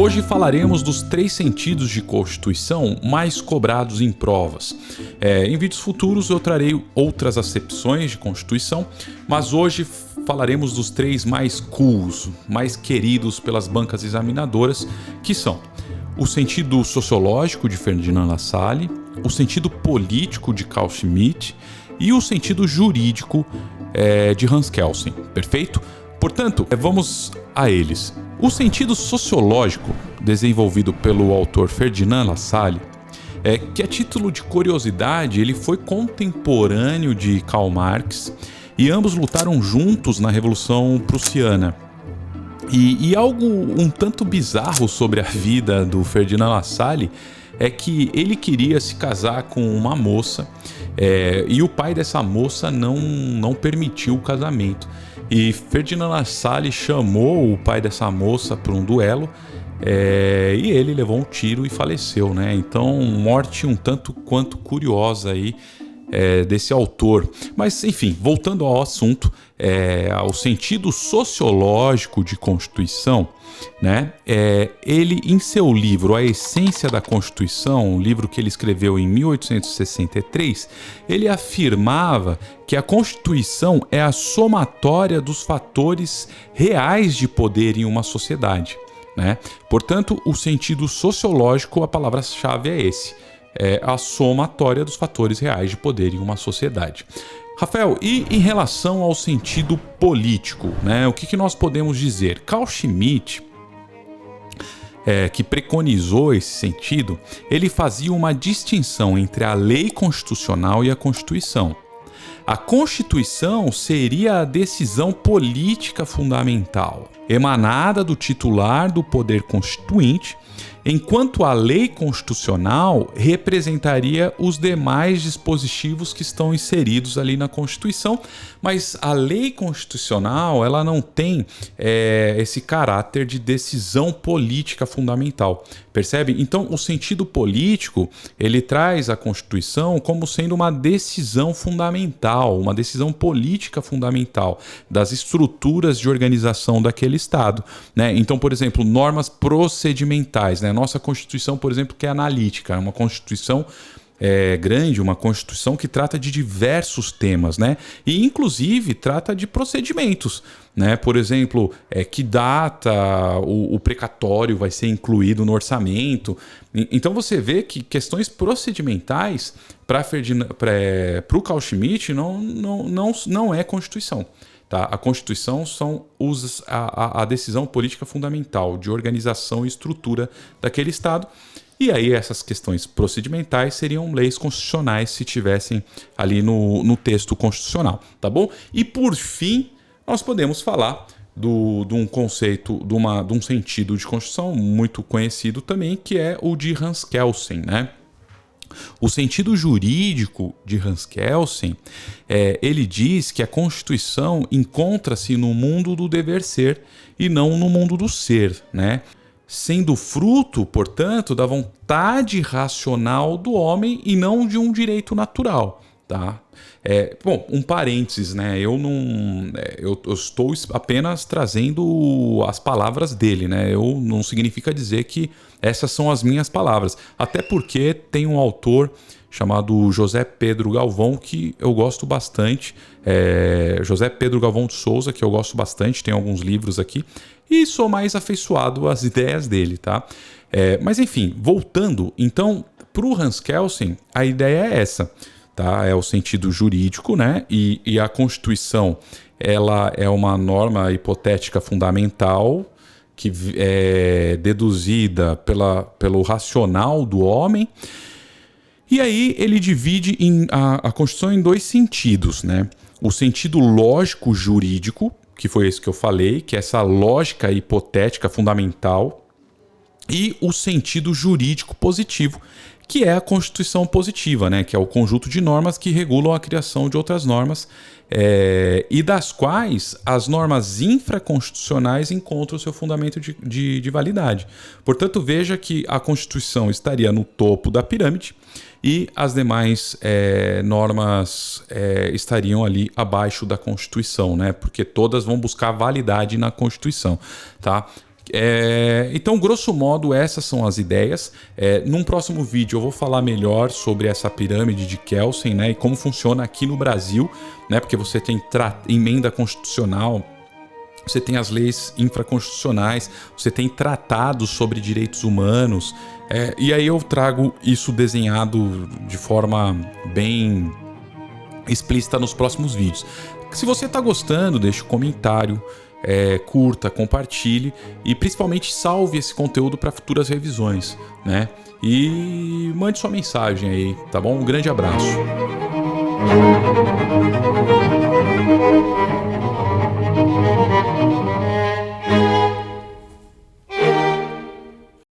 Hoje falaremos dos 3 sentidos de Constituição mais cobrados em provas. Em vídeos futuros eu trarei outras acepções de Constituição, mas hoje falaremos dos 3 mais cools, mais queridos pelas bancas examinadoras, que são o sentido sociológico de Ferdinand Lassalle, o sentido político de Carl Schmitt e o sentido jurídico de Hans Kelsen, perfeito? Portanto, vamos a eles. O sentido sociológico, desenvolvido pelo autor Ferdinand Lassalle, que a título de curiosidade, ele foi contemporâneo de Karl Marx e ambos lutaram juntos na Revolução Prussiana. E algo um tanto bizarro sobre a vida do Ferdinand Lassalle é que ele queria se casar com uma moça e o pai dessa moça não permitiu o casamento. E Ferdinand Lassalle chamou o pai dessa moça para um duelo e ele levou um tiro e faleceu, né? Então, morte um tanto quanto curiosa aí desse autor. Mas, enfim, voltando ao assunto, ao sentido sociológico de Constituição, né? Ele, em seu livro A Essência da Constituição, um livro que ele escreveu em 1863, ele afirmava que a Constituição é a somatória dos fatores reais de poder em uma sociedade, né? Portanto, o sentido sociológico, a palavra-chave é esse, a somatória dos fatores reais de poder em uma sociedade. Rafael, e em relação ao sentido político, né? O que nós podemos dizer? Carl Schmitt, que preconizou esse sentido, ele fazia uma distinção entre a lei constitucional e a Constituição. A Constituição seria a decisão política fundamental, emanada do titular do poder constituinte, enquanto a lei constitucional representaria os demais dispositivos que estão inseridos ali na Constituição, mas a lei constitucional ela não tem esse caráter de decisão política fundamental, percebe? Então, o sentido político, ele traz a Constituição como sendo uma decisão fundamental, uma decisão política fundamental das estruturas de organização daquele Estado, né? Então, por exemplo, normas procedimentais, né? Nossa Constituição, por exemplo, que é analítica, é uma Constituição grande, uma Constituição que trata de diversos temas, né? E inclusive trata de procedimentos, né? Por exemplo, que data o precatório vai ser incluído no orçamento. Então você vê que questões procedimentais para o Carl Schmitt não é Constituição. Tá? A Constituição são a decisão política fundamental de organização e estrutura daquele Estado. E aí essas questões procedimentais seriam leis constitucionais se tivessem ali no texto constitucional, tá bom? E por fim, nós podemos falar de um conceito, de um sentido de Constituição muito conhecido também, que é o de Hans Kelsen, né? O sentido jurídico de Hans Kelsen, ele diz que a Constituição encontra-se no mundo do dever ser e não no mundo do ser, né? Sendo fruto, portanto, da vontade racional do homem e não de um direito natural, tá? Bom, um parênteses, né? Eu estou apenas trazendo as palavras dele, né? Não significa dizer que essas são as minhas palavras, até porque tem um autor chamado José Pedro Galvão que eu gosto bastante, José Pedro Galvão de Souza, que eu gosto bastante, tem alguns livros aqui e sou mais afeiçoado às ideias dele, tá? Mas enfim, voltando, então, para o Hans Kelsen, a ideia é essa. Tá? É o sentido jurídico, né? E a Constituição ela é uma norma hipotética fundamental que é deduzida pelo racional do homem. E aí ele divide a Constituição em 2 sentidos, né? O sentido lógico jurídico, que foi esse que eu falei, que é essa lógica hipotética fundamental, e o sentido jurídico positivo, que é a Constituição positiva, né? Que é o conjunto de normas que regulam a criação de outras normas e das quais as normas infraconstitucionais encontram o seu fundamento de validade. Portanto, veja que a Constituição estaria no topo da pirâmide e as demais normas estariam ali abaixo da Constituição, né? Porque todas vão buscar validade na Constituição, tá? Então, grosso modo, essas são as ideias. Num próximo vídeo eu vou falar melhor sobre essa pirâmide de Kelsen, né, e como funciona aqui no Brasil, né, porque você tem emenda constitucional, você tem as leis infraconstitucionais, você tem tratados sobre direitos humanos, e aí eu trago isso desenhado de forma bem explícita nos próximos vídeos. Se você está gostando, deixe um comentário, curta, compartilhe e principalmente salve esse conteúdo para futuras revisões, né? E mande sua mensagem aí, tá bom? Um grande abraço.